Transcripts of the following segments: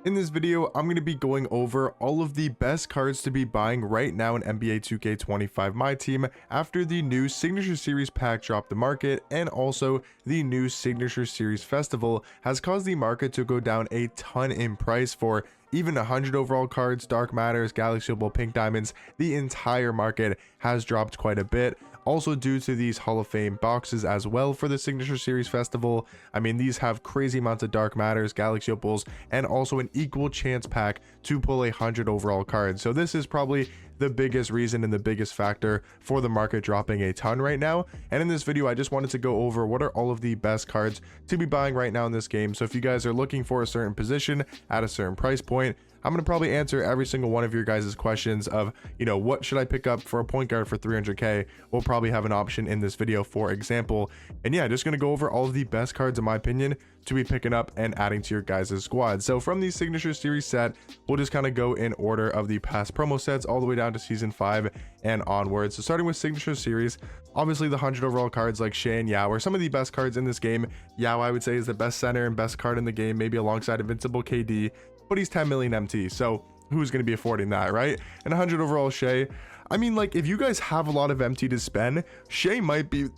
In this video, I'm going to be going over all of the best cards to be buying right now in NBA 2K25 Myteam after the new Signature Series pack dropped the market, and also the new Signature Series Festival has caused the market to go down a ton in price for even 100 overall cards, Dark Matters, Galaxy Opal, Pink Diamonds. The entire market has dropped quite a bit. Also due to these Hall of Fame boxes as well for the Signature Series Festival. I mean, these have crazy amounts of Dark Matters, Galaxy Opals, and also an equal chance pack to pull 100 overall cards. So this is probably the biggest reason and the biggest factor for the market dropping a ton right now. And in this video, I just wanted to go over what are all of the best cards to be buying right now in this game. So if you guys are looking for a certain position at a certain price point, I'm going to probably answer every single one of your guys' questions of, what should I pick up for a point guard for 300k? We'll probably have an option in this video, for example. And yeah, just going to go over all of the best cards, in my opinion, to be picking up and adding to your guys' squad. So from the Signature Series set, we'll just kind of go in order of the past promo sets all the way down to Season 5 and onwards. So starting with Signature Series, obviously the 100 overall cards like Shea and Yao are some of the best cards in this game. Yao, I would say, is the best center and best card in the game, maybe alongside Invincible KD. But he's 10 million MT, so who's going to be affording that, right? And 100 overall Shea, I mean, like, if you guys have a lot of MT to spend, Shea might be,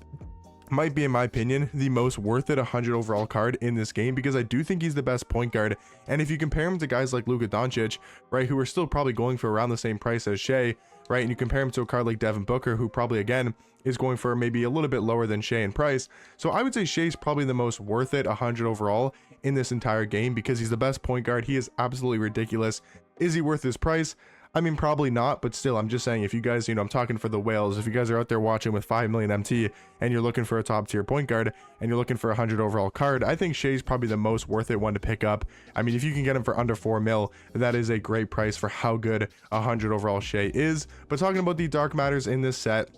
in my opinion, the most worth it 100 overall card in this game, because I do think he's the best point guard. And if you compare him to guys like Luka Doncic, right, who are still probably going for around the same price as Shea, right, and you compare him to a card like Devin Booker, who probably, again, is going for maybe a little bit lower than Shea in price. So I would say Shea's probably the most worth it 100 overall in this entire game, because he's the best point guard. He is absolutely ridiculous. Is he worth his price? I mean, probably not, but still, I'm just saying, if you guys, I'm talking for the whales, if you guys are out there watching with 5 million MT and you're looking for a top tier point guard and you're looking for a 100 overall card, I think Shea's probably the most worth it one to pick up. I mean, if you can get him for under 4 mil, that is a great price for how good 100 overall Shea is. But talking about the Dark Matters in this set,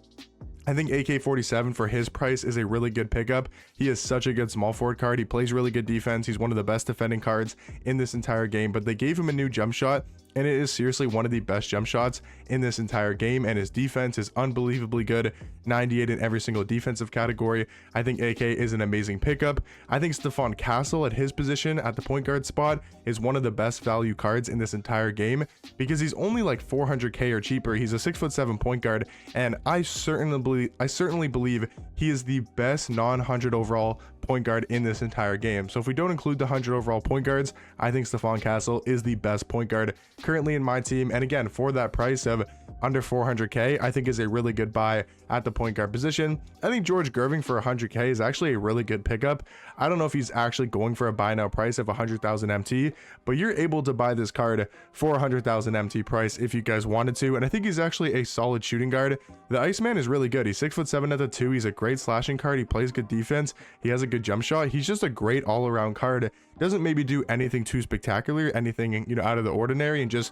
I think AK-47 for his price is a really good pickup. He is such a good small forward card. He plays really good defense. He's one of the best defending cards in this entire game, but they gave him a new jump shot, and it is seriously one of the best jump shots in this entire game, and his defense is unbelievably good. 98 in every single defensive category. I think AK is an amazing pickup. I think Stephon Castle at his position at the point guard spot is one of the best value cards in this entire game, because he's only like 400k or cheaper. He's a 6'7" point guard, and I certainly believe he is the best non-100 overall point guard in this entire game. So if we don't include the 100 overall point guards, I think Stephon Castle is the best point guard currently in my team. And again, for that price of under 400k, I think is a really good buy at the point guard position. I think George Gerving for 100k is actually a really good pickup. I don't know if he's actually going for a buy now price of 100,000 MT, but you're able to buy this card for 100,000 MT price if you guys wanted to. And I think he's actually a solid shooting guard. The Iceman is really good. He's 6'7" at the 2. He's a great slashing card. He plays good defense. He has a good jump shot. He's just a great all-around card. Doesn't maybe do anything too spectacular, anything out of the ordinary, and just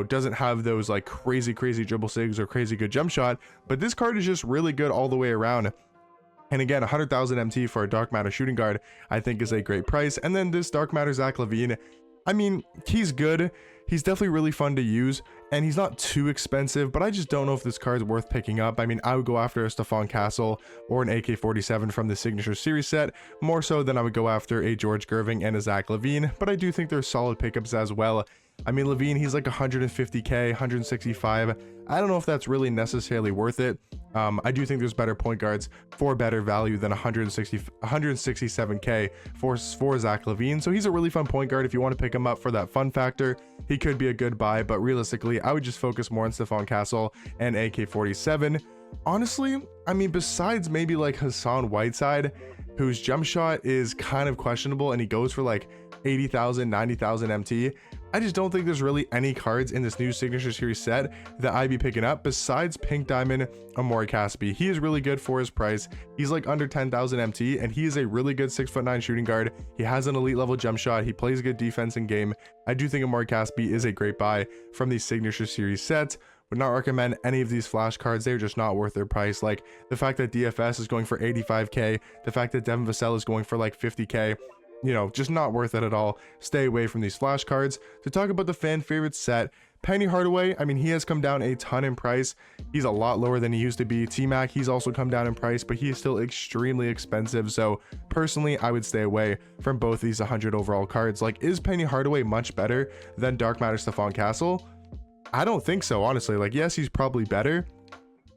doesn't have those like crazy dribble sigs or crazy good jump shot, but this card is just really good all the way around. And again, 100,000 MT for a Dark Matter shooting guard I think is a great price. And then this Dark Matter Zach LaVine, I mean, he's good. He's definitely really fun to use, and he's not too expensive, but I just don't know if this card's worth picking up. I mean, I would go after a Stephon Castle or an AK-47 from the Signature Series set, more so than I would go after a George Gerving and a Zach LaVine, but I do think they're solid pickups as well. I mean, LaVine, he's like 150k, 165. I don't know if that's really necessarily worth it. I do think there's better point guards for better value than 167k for Zach LaVine. So he's a really fun point guard. If you want to pick him up for that fun factor, he could be a good buy, but realistically, I would just focus more on Stephon Castle and AK-47. Honestly, I mean, besides maybe like Hassan Whiteside, whose jump shot is kind of questionable and he goes for like 80,000, 90,000 MT, I just don't think there's really any cards in this new Signature Series set that I'd be picking up besides Pink Diamond Amori Caspi. He is really good for his price. He's like under 10,000 MT, and he is a really good 6'9" shooting guard. He has an elite level jump shot. He plays good defense in game. I do think Amori Caspi is a great buy from the Signature Series set. Would not recommend any of these flash cards. They're just not worth their price. Like the fact that DFS is going for 85k, the fact that Devin Vassell is going for like 50k, just not worth it at all. Stay away from these flash cards. To talk about the fan favorite set, Penny Hardaway, I mean, he has come down a ton in price. He's a lot lower than he used to be. T-Mac, he's also come down in price, but he is still extremely expensive. So personally, I would stay away from both these 100 overall cards. Like, is Penny Hardaway much better than Dark Matter Stephon Castle? I don't think so, honestly. Like, yes, he's probably better,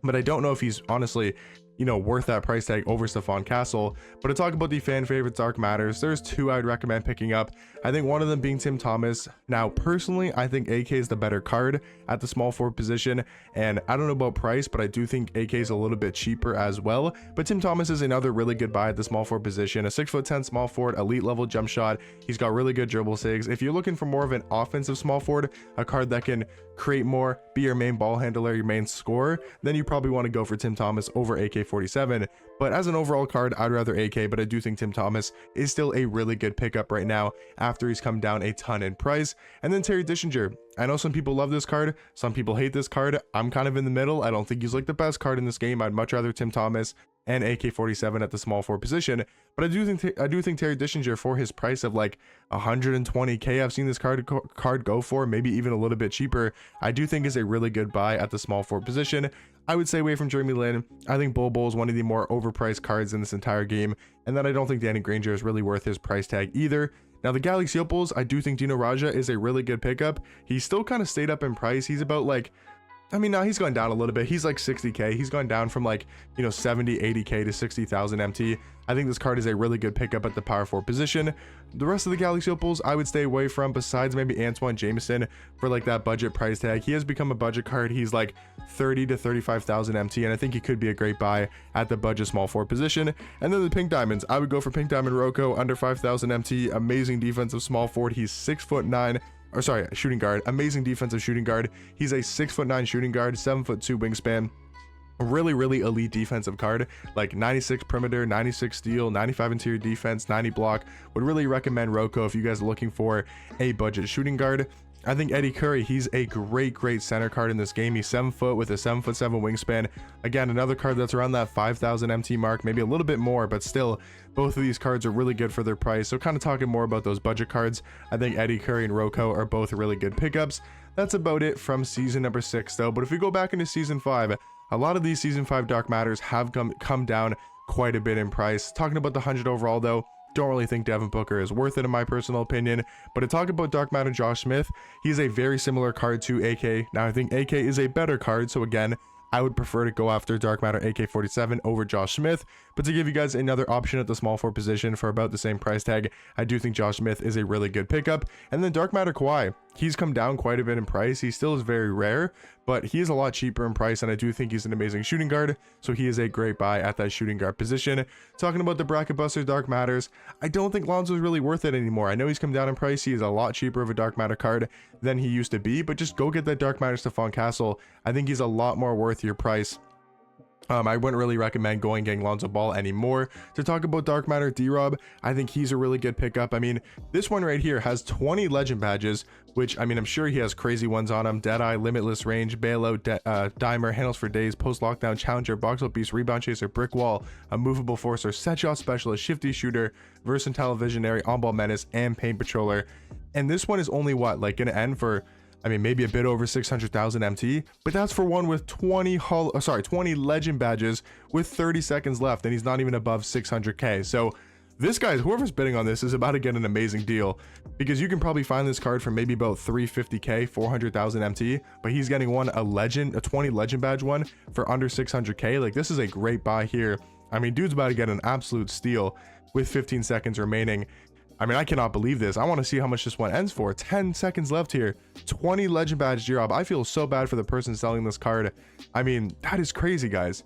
but I don't know if he's honestly, you know, worth that price tag over Stephon Castle. But to talk about the fan favorites Dark Matters, there's two I'd recommend picking up. I think one of them being Tim Thomas. Now, personally, I think AK is the better card at the small forward position, and I don't know about price, but I do think AK is a little bit cheaper as well. But Tim Thomas is another really good buy at the small forward position. A 6'10" small forward, elite level jump shot. He's got really good dribble sigs. If you're looking for more of an offensive small forward, a card that can create more, be your main ball handler, your main scorer, then you probably want to go for Tim Thomas over AK-47. But as an overall card, I'd rather AK, but I do think Tim Thomas is still a really good pickup right now after he's come down a ton in price. And then Terry Dischinger. I know some people love this card, some people hate this card. I'm kind of in the middle. I don't think he's like the best card in this game. I'd much rather Tim Thomas and AK-47 at the small forward position. But I do think Terry Dischinger, for his price of like 120k, I've seen this card go for, maybe even a little bit cheaper, I do think is a really good buy at the small forward position. I would stay away from Jeremy Lin. I think Bol Bol is one of the more overpriced cards in this entire game, and then I don't think Danny Granger is really worth his price tag either. Now, the Galaxy Opals, I do think Dino Raja is a really good pickup. He still kind of stayed up in price. He's about like, I mean, now he's gone down a little bit. He's like 60k. He's gone down from like, you know, 70, 80k to 60,000 MT. I think this card is a really good pickup at the power forward position. The rest of the Galaxy Opals, I would stay away from, besides maybe Antoine Jameson for like that budget price tag. He has become a budget card. He's like 30 to 35,000 MT, and I think he could be a great buy at the budget small forward position. And then the Pink Diamonds, I would go for Pink Diamond Rocco under 5,000 MT. Amazing defensive small forward. He's 6'9". Or sorry, shooting guard. Amazing defensive shooting guard. He's a 6'9" shooting guard, 7'2" wingspan. Really elite defensive card, like 96 perimeter, 96 steal, 95 interior defense, 90 block. Would really recommend Rocco if you guys are looking for a budget shooting guard. I think Eddie Curry, he's a great center card in this game. He's 7 foot with a 7'7" wingspan. Again, another card that's around that 5,000 MT mark, maybe a little bit more, but still, both of these cards are really good for their price. So kind of talking more about those budget cards, I think Eddie Curry and Rocco are both really good pickups. That's about it from season number 6 though. But if we go back into season 5, a lot of these season 5 Dark Matters have come down quite a bit in price. Talking about the 100 overall though, don't really think Devin Booker is worth it in my personal opinion. But to talk about Dark Matter Josh Smith, he's a very similar card to AK. Now I think AK is a better card, so again, I would prefer to go after Dark Matter AK-47 over Josh Smith. But to give you guys another option at the small forward position for about the same price tag, I do think Josh Smith is a really good pickup. And then Dark Matter Kawhi, he's come down quite a bit in price. He still is very rare, but he is a lot cheaper in price, and I do think he's an amazing shooting guard, so he is a great buy at that shooting guard position. Talking about the bracket buster Dark Matters, I don't think Lonzo is really worth it anymore. I know he's come down in price. He is a lot cheaper of a Dark Matter card than he used to be, but just go get that Dark Matter Stephon Castle. I think he's a lot more worth your price. I wouldn't really recommend getting Lonzo Ball anymore. To talk about Dark Matter D-Rob, I think he's a really good pickup. I mean, this one right here has 20 legend badges, which, I mean, I'm sure he has crazy ones on him. Deadeye, Limitless Range, Bailout, Dimer, Handles for Days, Post Lockdown, Challenger, Box Out Beast, Rebound Chaser, Brick Wall, a Movable Forcer, Set Shot Specialist, Shifty Shooter, Versatile Visionary, On-Ball Menace, and Paint Patroller. And this one is only what, like, gonna end for, I mean, maybe a bit over 600,000 MT, but that's for one with 20 legend badges with 30 seconds left, and he's not even above 600k. So this guy, whoever's bidding on this, is about to get an amazing deal, because you can probably find this card for maybe about 350k, 400,000 MT, but he's getting a 20 legend badge one for under 600k. Like, this is a great buy here. I mean, dude's about to get an absolute steal with 15 seconds remaining. I mean, I cannot believe this. I want to see how much this one ends for. 10 seconds left here. 20 legend badge D-Rob. I feel so bad for the person selling this card. I mean, that is crazy, guys.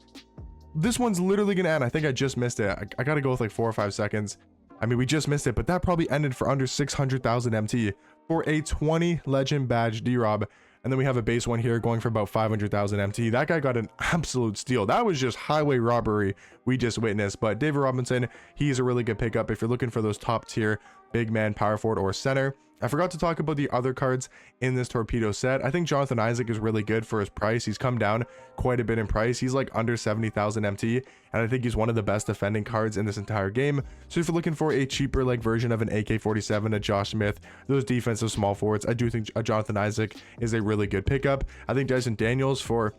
This one's literally gonna end. I think I just missed it. I gotta go with like 4 or 5 seconds. I mean, we just missed it, but that probably ended for under 600,000 MT for a 20 legend badge D-Rob. And then we have a base one here going for about 500,000 MT. That guy got an absolute steal. That was just highway robbery we just witnessed. But David Robinson, he's a really good pickup if you're looking for those top tier big man, power forward, or center. I forgot to talk about the other cards in this torpedo set. I think Jonathan Isaac is really good for his price. He's come down quite a bit in price. He's like under 70,000 MT, and I think he's one of the best defending cards in this entire game. So if you're looking for a cheaper like version of an AK-47, a Josh Smith, those defensive small forwards, I do think Jonathan Isaac is a really good pickup. I think Dyson Daniels, for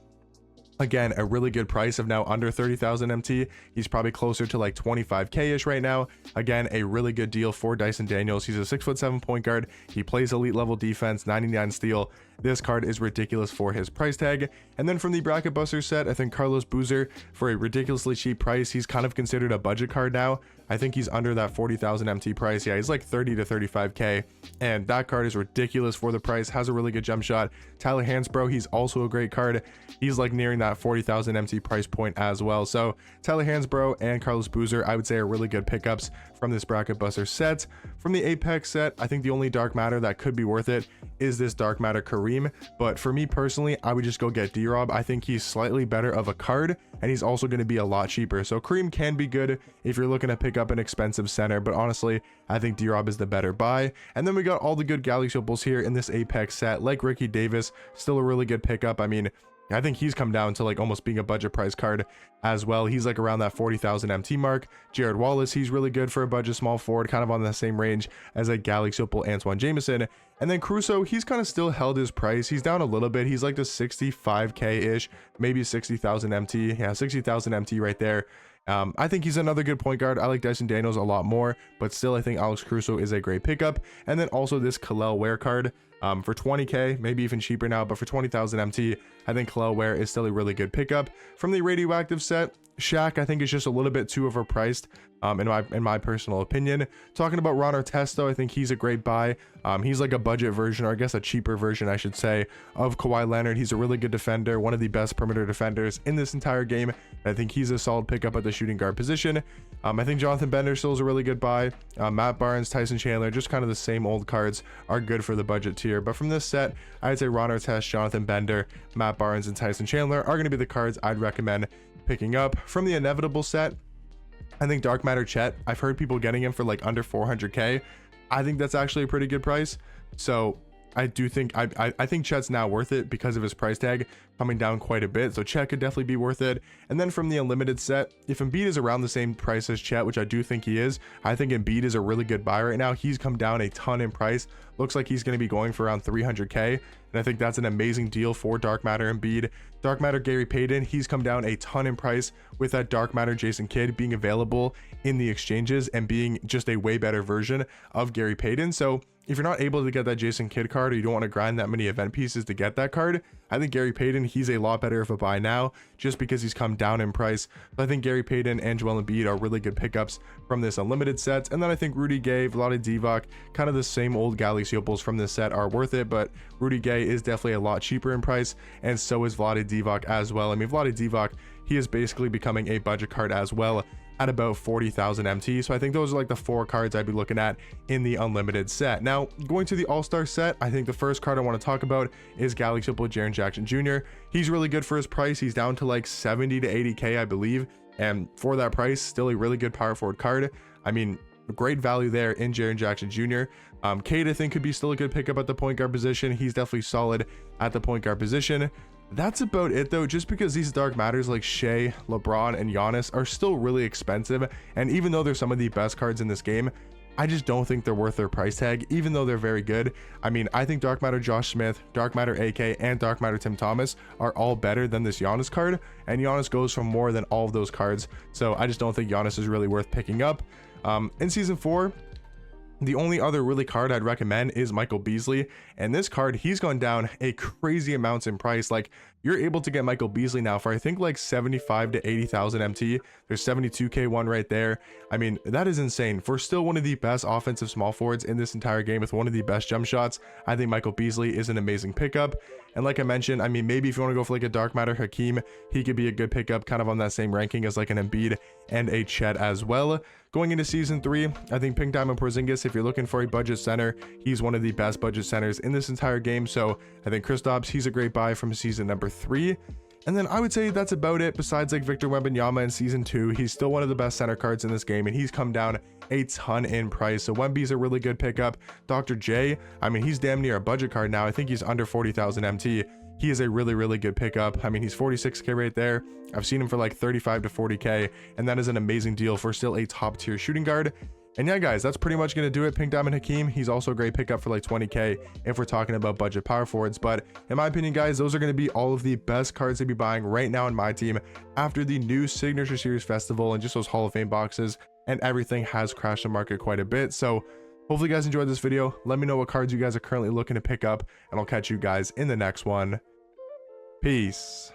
again a really good price of now under 30,000 MT, he's probably closer to like 25k ish right now. Again, a really good deal for Dyson Daniels. He's a 6'7" point guard. He plays elite level defense, 99 steal. This card is ridiculous for his price tag. And then from the bracket buster set, I think Carlos Boozer, for a ridiculously cheap price, he's kind of considered a budget card now. I think he's under that 40,000 MT price. Yeah, he's like 30 to 35k, and that card is ridiculous for the price. Has a really good jump shot. Tyler Hansbrough, he's also a great card. He's like nearing that 40,000 MT price point as well. So Tyler Hansbrough and Carlos Boozer, I would say, are really good pickups from this bracket buster set. From the Apex set, I think the only dark matter that could be worth it is this dark matter Kareem, but for me personally, I would just go get D-Rob. I think he's slightly better of a card, and he's also going to be a lot cheaper. So Kareem can be good if you're looking to pick up an expensive center, but honestly, I think D-Rob is the better buy. And then we got all the good Galaxy opals here in this Apex set, like Ricky Davis, still a really good pickup. I mean, I think he's come down to like almost being a budget price card as well. He's like around that 40,000 MT mark. Jared Wallace, he's really good for a budget small forward, kind of on the same range as a Galaxy opal Antoine Jameson. And then Crusoe, he's kind of still held his price. He's down a little bit. He's like the 65k ish, maybe 60,000 MT. Yeah, 60,000 MT right there. I think he's another good point guard. I like Dyson Daniels a lot more, but still I think Alex Crusoe is a great pickup. And then also this Kalel Ware card for 20k, maybe even cheaper now, but for 20,000 MT, I think Kalel Ware is still a really good pickup. From the Radioactive set, Shaq I think is just a little bit too overpriced in my personal opinion. Talking about Ron Artest though, I think he's a great buy. He's like a budget version, or I guess a cheaper version I should say, of Kawhi Leonard. He's a really good defender, one of the best perimeter defenders in this entire game. I think he's a solid pickup at the shooting guard position. I think Jonathan Bender still is a really good buy. Matt Barnes, Tyson Chandler, just kind of the same old cards are good for the budget tier. But from this set, I'd say Ron Artest, Jonathan Bender, Matt Barnes, and Tyson Chandler are going to be the cards I'd recommend picking up. From the Inevitable set, I think Dark Matter Chet, I've heard people getting him for like under 400k. I think that's actually a pretty good price. So I do think I think Chet's now worth it because of his price tag coming down quite a bit. So Chet could definitely be worth it. And then from the Unlimited set, if Embiid is around the same price as Chet, which I do think he is, I think Embiid is a really good buy right now. He's come down a ton in price. Looks like he's going to be going for around 300k. And I think that's an amazing deal for Dark Matter Embiid. Dark Matter Gary Payton, he's come down a ton in price with that Dark Matter Jason Kidd being available in the exchanges and being just a way better version of Gary Payton. So if you're not able to get that Jason Kidd card, or you don't want to grind that many event pieces to get that card, I think Gary Payton, he's a lot better of a buy now just because he's come down in price. But I think Gary Payton and Joel Embiid are really good pickups from this Unlimited set. And then I think Rudy Gay, Vlade Divac, kind of the same old Galaxy opals from this set are worth it, but Rudy Gay is definitely a lot cheaper in price, and so is Vlade Divac as well. I mean, Vlade Divac, he is basically becoming a budget card as well at about 40,000 MT. So I think those are like the four cards I'd be looking at in the Unlimited set. Now, going to the All-Star set, I think the first card I want to talk about is Galaxy opal Jaren Jackson Jr. He's really good for his price. He's down to like 70 to 80k, I believe. And for that price, still a really good power forward card. I mean, great value there in Jaren Jackson Jr. Cade, I think, could be still a good pickup at the point guard position. He's definitely solid at the point guard position. That's about it though, just because these dark matters like Shea, LeBron, and Giannis are still really expensive, and even though they're some of the best cards in this game, I just don't think they're worth their price tag, even though they're very good. I mean, I think Dark Matter Josh Smith, Dark Matter AK, and Dark Matter Tim Thomas are all better than this Giannis card, and Giannis goes for more than all of those cards, so I just don't think Giannis is really worth picking up. In Season 4, the only other really card I'd recommend is Michael Beasley, and this card, he's gone down a crazy amounts in price. Like, you're able to get Michael Beasley now for I think like 75 to 80,000 MT. There's 72k one right there. I mean, that is insane for still one of the best offensive small forwards in this entire game with one of the best jump shots. I think Michael Beasley is an amazing pickup. And like I mentioned, I mean, maybe if you want to go for like a Dark Matter Hakeem, he could be a good pickup, kind of on that same ranking as like an Embiid and a Chet as well. Going into Season 3, I think Pink Diamond Porzingis, if you're looking for a budget center, he's one of the best budget centers in this entire game. So I think Kristaps, he's a great buy from season number 3. And then I would say that's about it. Besides like Victor Wembanyama in season 2, he's still one of the best center cards in this game, and he's come down a ton in price. So Wemby's a really good pickup. Dr. J, I mean, he's damn near a budget card now. I think he's under 40,000 MT. He is a really good pickup. I mean, he's 46k right there. I've seen him for like 35 to 40k, and that is an amazing deal for still a top tier shooting guard. And yeah, guys, that's pretty much going to do it. Pink Diamond Hakeem, he's also a great pickup for like 20k if we're talking about budget power forwards. But in my opinion, guys, those are going to be all of the best cards to be buying right now in my team after the new Signature Series Festival and just those Hall of Fame boxes, and everything has crashed the market quite a bit. So hopefully you guys enjoyed this video. Let me know what cards you guys are currently looking to pick up, and I'll catch you guys in the next one. Peace.